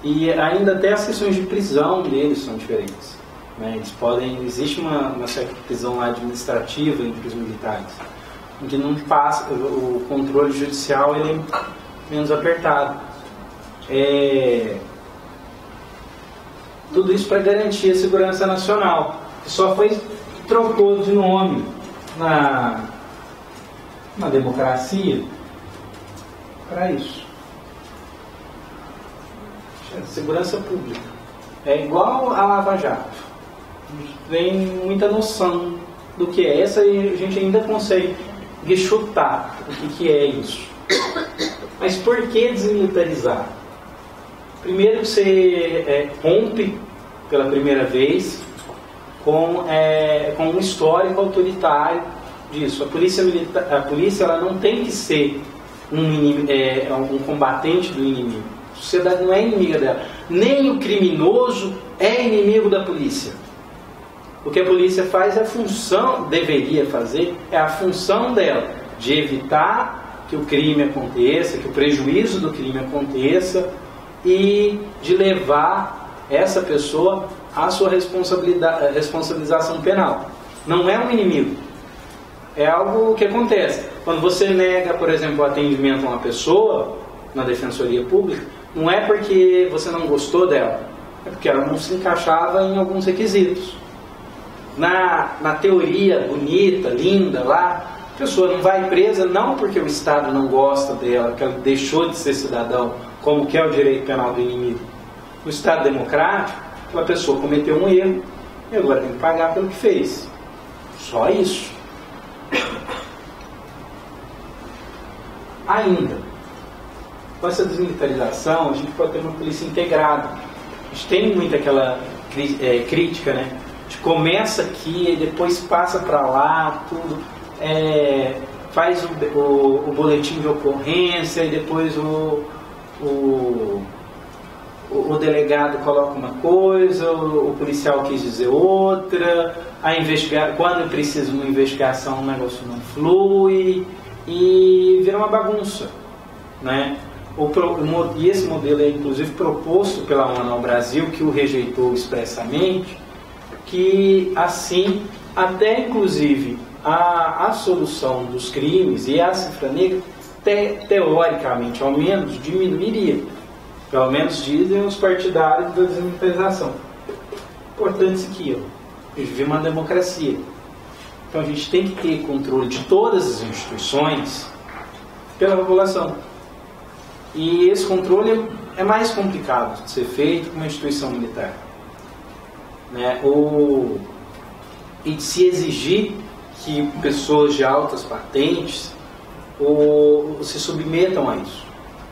E ainda até as questões de prisão deles são diferentes. Né? Existe uma certa prisão lá administrativa entre os militares, em que não passa, o controle judicial ele é menos apertado. Tudo isso para garantir a segurança nacional, que só trocou de nome na democracia para isso. Segurança pública. É igual a Lava Jato. A gente tem muita noção do que é. Essa a gente ainda consegue chutar o que é isso. Mas por que desmilitarizar? Primeiro você rompe pela primeira vez com um histórico autoritário disso. A polícia ela não tem que ser um combatente do inimigo. A sociedade não é inimiga dela. Nem o criminoso é inimigo da polícia. O que a polícia faz deveria fazer, é a função dela, de evitar que o crime aconteça, que o prejuízo do crime aconteça e de levar essa pessoa à sua responsabilização penal. Não é um inimigo. É algo que acontece. Quando você nega, por exemplo, o atendimento a uma pessoa na Defensoria Pública, não é porque você não gostou dela, é porque ela não se encaixava em alguns requisitos. Na teoria bonita, linda lá, a pessoa não vai presa não porque o Estado não gosta dela, que ela deixou de ser cidadão, como que é o direito penal do inimigo. No Estado democrático, aquela pessoa cometeu um erro e agora tem que pagar pelo que fez. Só isso. Ainda, com essa desmilitarização, a gente pode ter uma polícia integrada. A gente tem muito aquela crítica, né? A gente começa aqui e depois passa para lá, tudo, faz o boletim de ocorrência e depois o delegado coloca uma coisa, o policial quis dizer outra, quando precisa de uma investigação o negócio não flui e vira uma bagunça, né? E esse modelo é inclusive proposto pela ONU ao Brasil, que o rejeitou expressamente, que assim, até inclusive a solução dos crimes e a cifra negra, teoricamente, ao menos, diminuiria. Pelo menos dizem os partidários da desmilitarização. Importante aqui, a gente vive uma democracia. Então a gente tem que ter controle de todas as instituições pela população. E esse controle é mais complicado de ser feito com uma instituição militar. Né? E de se exigir que pessoas de altas patentes se submetam a isso.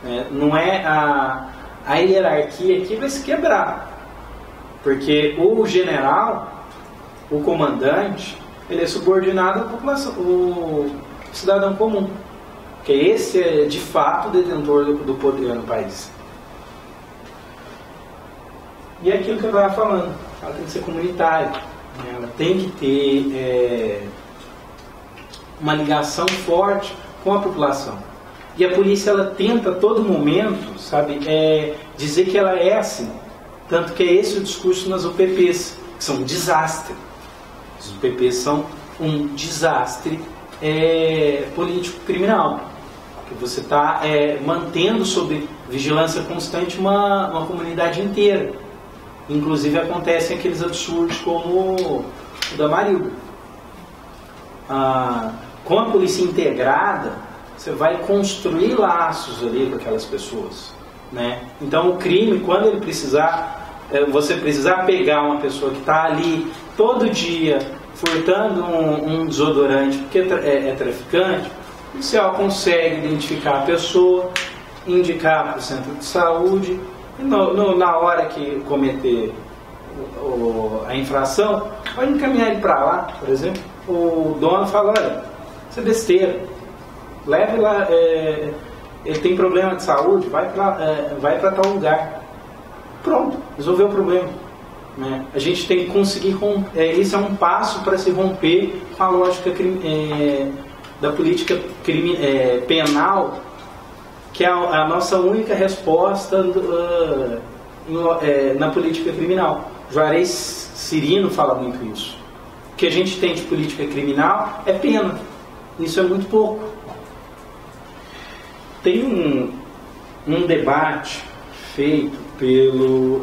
Né? Não é a hierarquia aqui vai se quebrar. Porque o general, o comandante, ele é subordinado à população, o cidadão comum. Porque esse é de fato o detentor do poder no país. E é aquilo que eu estava falando, ela tem que ser comunitária, né? Ela tem que ter uma ligação forte com a população. E a polícia ela tenta a todo momento, sabe, dizer que ela é assim. Tanto que é esse o discurso nas UPPs, que são um desastre. As UPPs são um desastre político-criminal. Que você está mantendo sob vigilância constante uma comunidade inteira. Inclusive acontecem aqueles absurdos como o da Marilda. Com a polícia integrada, você vai construir laços ali com aquelas pessoas. Né? Então o crime, quando ele precisar você precisar pegar uma pessoa que está ali todo dia furtando um desodorante porque é traficante, o policial consegue identificar a pessoa, indicar para o centro de saúde, e na hora que cometer a infração, pode encaminhar ele para lá, por exemplo. O dono fala, olha, isso é besteira, leve lá, ele tem problema de saúde, vai para tal lugar. Pronto, resolveu o problema. Né? A gente tem que conseguir romper, isso é um passo para se romper com a lógica da política penal, que é a nossa única resposta na política criminal. Juarez Cirino fala muito isso. O que a gente tem de política criminal é pena. Isso é muito pouco. Tem um debate feito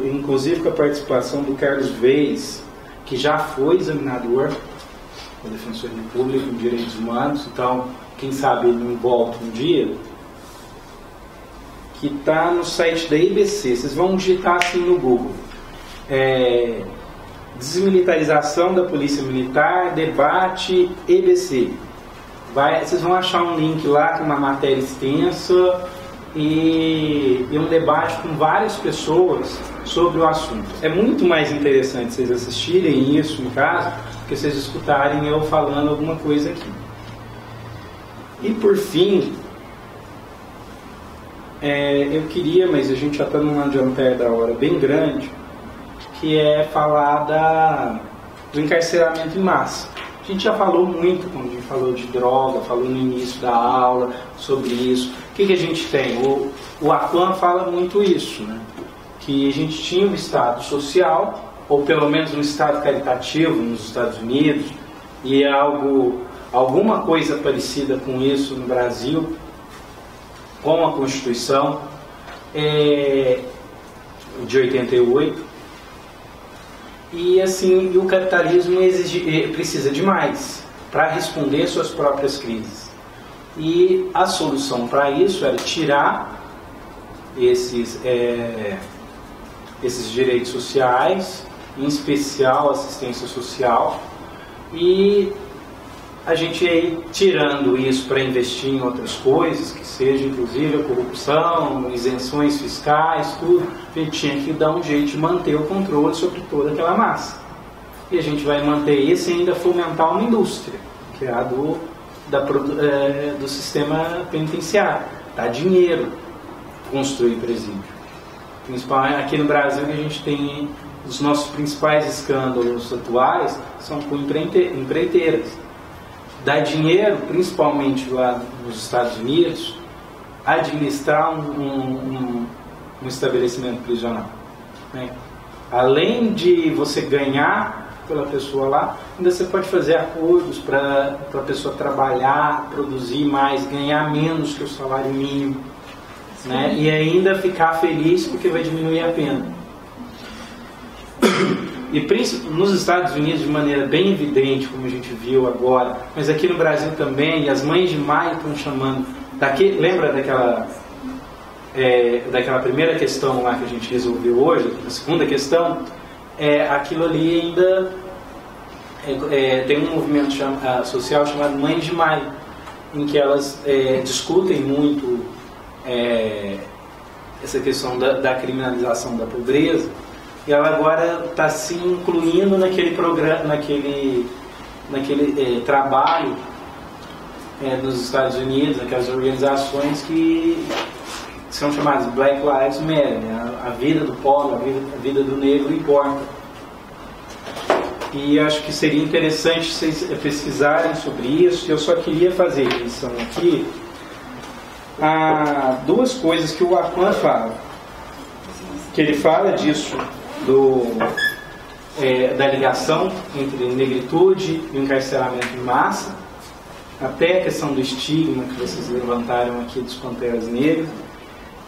inclusive com a participação do Carlos Veiz, que já foi examinador da Defensoria Pública em Direitos Humanos, então quem sabe ele não volta um dia, que está no site da IBC. Vocês vão digitar assim no Google, desmilitarização da Polícia Militar, debate EBC. Vocês vão achar um link lá com uma matéria extensa e um debate com várias pessoas sobre o assunto. É muito mais interessante vocês assistirem isso em casa do que vocês escutarem eu falando alguma coisa aqui. E por fim, eu queria, mas a gente já está num adiantar da hora bem grande, que é falar do encarceramento em massa. A gente já falou muito quando a gente falou de droga, falou no início da aula sobre isso. O que a gente tem? O Aquan fala muito isso, né? Que a gente tinha um Estado social, ou pelo menos um Estado caritativo nos Estados Unidos, e é alguma coisa parecida com isso no Brasil, com a Constituição de 88. E assim, o capitalismo precisa de mais para responder às suas próprias crises. E a solução para isso era tirar esses direitos sociais, em especial assistência social, e a gente ia tirando isso para investir em outras coisas, que seja inclusive a corrupção, isenções fiscais, tudo. A gente tinha que dar um jeito de manter o controle sobre toda aquela massa. E a gente vai manter isso e ainda fomentar uma indústria, que é a do sistema penitenciário. Dá dinheiro construir presídio. Principalmente aqui no Brasil, que a gente tem os nossos principais escândalos atuais são com empreiteiras. Dá dinheiro, principalmente lá nos Estados Unidos, administrar um estabelecimento prisional. Né? Além de você ganhar pela pessoa lá, ainda você pode fazer acordos para a pessoa trabalhar, produzir mais, ganhar menos que o salário mínimo, né? E ainda ficar feliz porque vai diminuir a pena. E nos Estados Unidos de maneira bem evidente, como a gente viu agora, mas aqui no Brasil também, e as mães de maio estão chamando, lembra daquela primeira questão lá que a gente resolveu hoje, a segunda questão, aquilo ali ainda tem um movimento social chamado Mães de Maio, em que elas discutem muito essa questão da criminalização da pobreza, e ela agora está se incluindo naquele programa, naquele trabalho nos Estados Unidos, naquelas organizações que são chamadas Black Lives Matter, né? A vida do pobre, a vida do negro importa. E acho que seria interessante vocês pesquisarem sobre isso. Eu só queria fazer menção aqui a duas coisas que o Aquan fala. Que ele fala disso, da ligação entre negritude e encarceramento em massa, até a questão do estigma que vocês levantaram aqui dos Panteras Negras.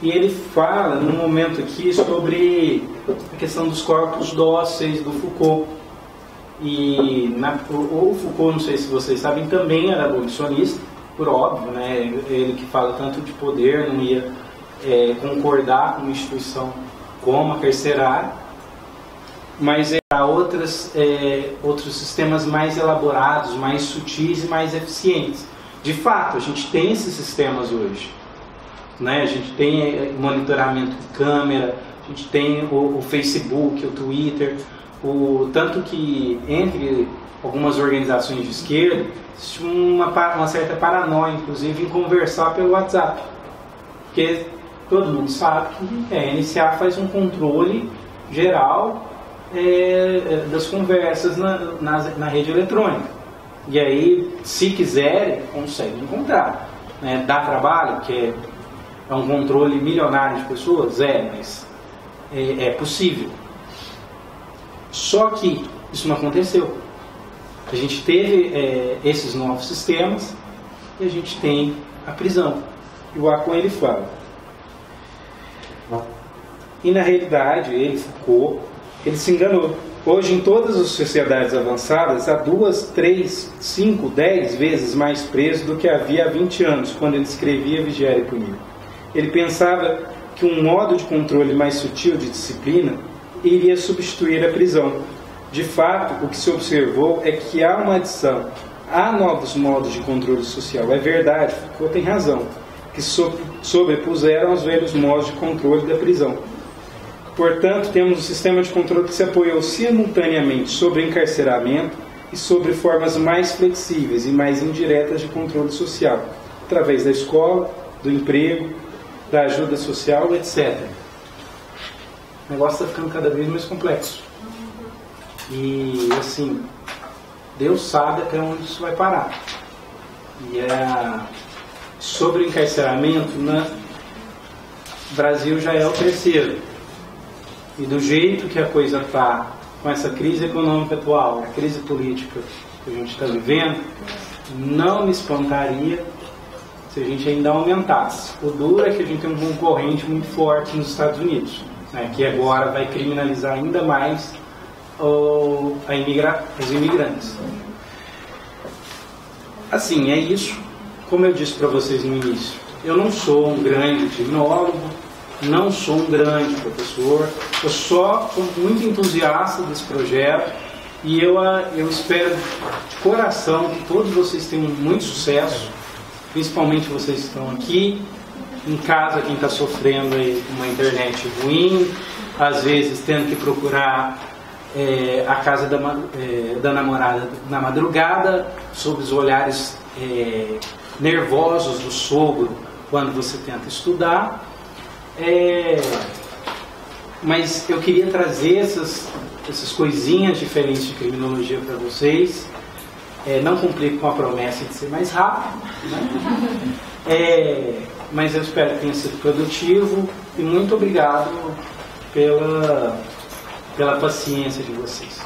E ele fala, num momento aqui, sobre a questão dos corpos dóceis do Foucault. E o Foucault, não sei se vocês sabem, também era abolicionista, por óbvio, né? Ele que fala tanto de poder, não ia concordar com uma instituição como a carcerária. mas há outros sistemas mais elaborados, mais sutis e mais eficientes. De fato, a gente tem esses sistemas hoje, né? A gente tem monitoramento de câmera, a gente tem o Facebook, o Twitter, tanto que entre algumas organizações de esquerda existe uma certa paranoia, inclusive, em conversar pelo WhatsApp, porque todo mundo sabe que a NSA faz um controle geral das conversas na rede eletrônica. E aí, se quiserem, conseguem encontrar. Né? Dá trabalho, que é um controle milionário de pessoas? Mas é possível. Só que isso não aconteceu. A gente teve esses novos sistemas e a gente tem a prisão. E o Acon, ele fala. E na realidade, Foucault, ele se enganou. Hoje, em todas as sociedades avançadas, há 2, 3, 5, 10 vezes mais preso do que havia há 20 anos, quando ele escrevia Vigiar e Punir. Ele pensava que um modo de controle mais sutil de disciplina iria substituir a prisão. De fato, o que se observou é que há uma adição, há novos modos de controle social. É verdade, Foucault tem razão, que sobrepuseram os velhos modos de controle da prisão. Portanto, temos um sistema de controle que se apoiou simultaneamente sobre o encarceramento e sobre formas mais flexíveis e mais indiretas de controle social, através da escola, do emprego, da ajuda social, etc. O negócio está ficando cada vez mais complexo. E, assim, Deus sabe até onde isso vai parar. E sobre o encarceramento, o Brasil já é o terceiro. E do jeito que a coisa está, com essa crise econômica atual, a crise política que a gente está vivendo, não me espantaria se a gente ainda aumentasse. O duro é que a gente tem um concorrente muito forte nos Estados Unidos, né, que agora vai criminalizar ainda mais os imigrantes. Assim, é isso. Como eu disse para vocês no início, eu não sou um grande criminólogo, não sou um grande professor, eu só sou muito entusiasta desse projeto e eu espero de coração que todos vocês tenham muito sucesso, principalmente vocês que estão aqui, em casa, quem está sofrendo aí uma internet ruim, às vezes tendo que procurar a casa da namorada na madrugada, sob os olhares nervosos do sogro quando você tenta estudar. Mas eu queria trazer essas coisinhas diferentes de criminologia para vocês. Não cumprir com a promessa de ser mais rápido, né? Mas eu espero que tenha sido produtivo e muito obrigado pela paciência de vocês.